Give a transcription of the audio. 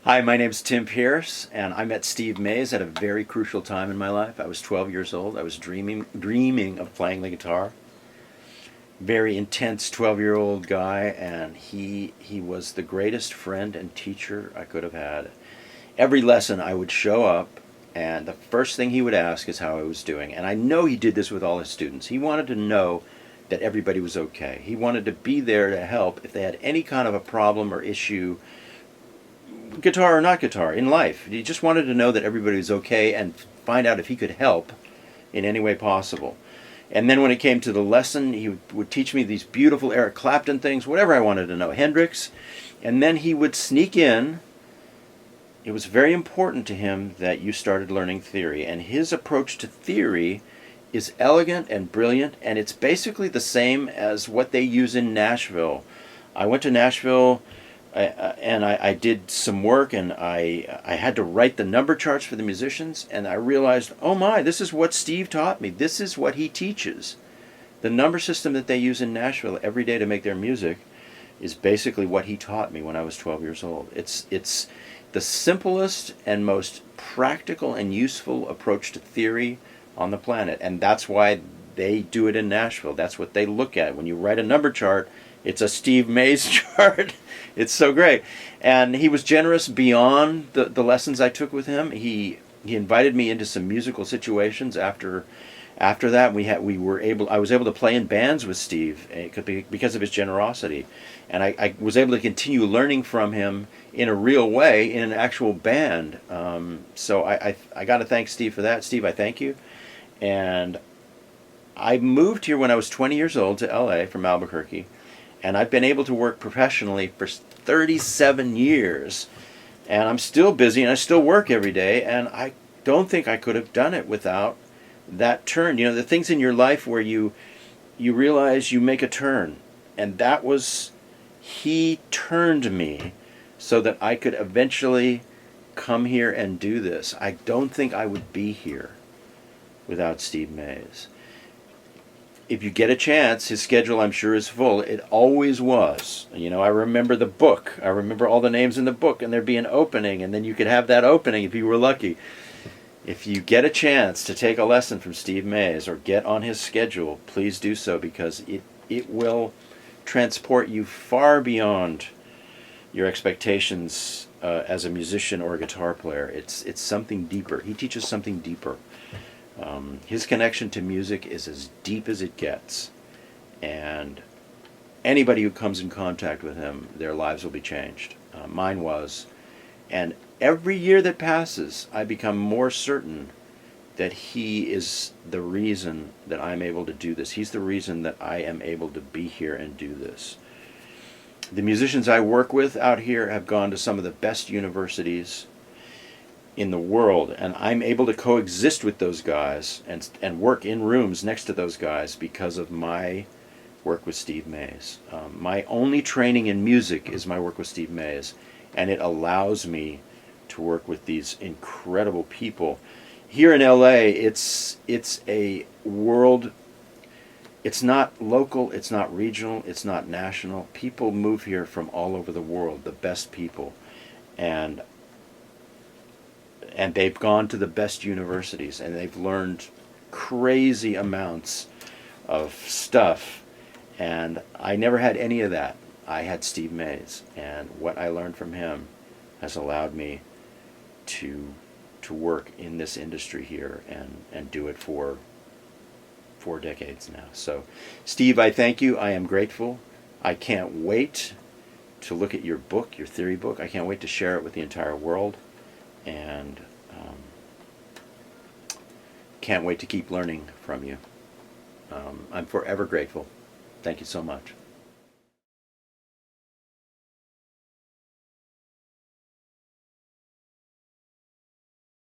Hi, my name's Tim Pierce, and I met Steve Maase at a very crucial time in my life. I was 12 years old. I was dreaming of playing the guitar. Very intense 12-year-old guy, and he was the greatest friend and teacher I could have had. Every lesson I would show up, and the first thing he would ask is how I was doing. And I know he did this with all his students. He wanted to know that everybody was okay. He wanted to be there to help if they had any kind of a problem or issue, guitar or not guitar, in life. He just wanted to know that everybody was okay and find out if he could help in any way possible. And then when it came to the lesson, he would teach me these beautiful Eric Clapton things, whatever I wanted to know, Hendrix. And then he would sneak in. It was very important to him that you started learning theory. And his approach to theory is elegant and brilliant, and it's basically the same as what they use in Nashville. I went to Nashville and I did some work, and I had to write the number charts for the musicians, and I realized, oh my, this is what Steve taught me. This is what he teaches. The number system that they use in Nashville every day to make their music is basically what he taught me when I was 12 years old. It's the simplest and most practical and useful approach to theory on the planet, and that's why they do it in Nashville. That's what they look at. When you write a number chart, it's a Steve Maase chart. It's so great. And he was generous beyond the lessons I took with him. He invited me into some musical situations after that. I was able to play in bands with Steve because of his generosity. And I was able to continue learning from him in a real way in an actual band. So I got to thank Steve for that. Steve, I thank you. And I moved here when I was 20 years old to LA from Albuquerque. And I've been able to work professionally for 37 years. And I'm still busy, and I still work every day. And I don't think I could have done it without that turn. You know, the things in your life where you realize you make a turn. And that was, he turned me so that I could eventually come here and do this. I don't think I would be here without Steve Maase. If you get a chance, his schedule I'm sure is full. It always was. You know, I remember the book. I remember all the names in the book, and there'd be an opening, and then you could have that opening if you were lucky. If you get a chance to take a lesson from Steve Maase or get on his schedule, please do so, because it will transport you far beyond your expectations as a musician or a guitar player. It's something deeper. He teaches something deeper. His connection to music is as deep as it gets, and anybody who comes in contact with him, their lives will be changed. Mine was, and every year that passes, I become more certain that he is the reason that I'm able to do this. He's the reason that I am able to be here and do this. The musicians I work with out here have gone to some of the best universities in the world, and I'm able to coexist with those guys and work in rooms next to those guys because of my work with Steve Maase. My only training in music is my work with Steve Maase, and it allows me to work with these incredible people. Here in LA, it's a world. It's not local, it's not regional, it's not national. People move here from all over the world, the best people, and they've gone to the best universities, and they've learned crazy amounts of stuff, and I never had any of that. I had Steve Maase, and what I learned from him has allowed me to work in this industry here and do it for 4 decades now. So, Steve, I thank you. I am grateful. I can't wait to look at your book, your theory book. I can't wait to share it with the entire world. And can't wait to keep learning from you. I'm forever grateful. Thank you so much.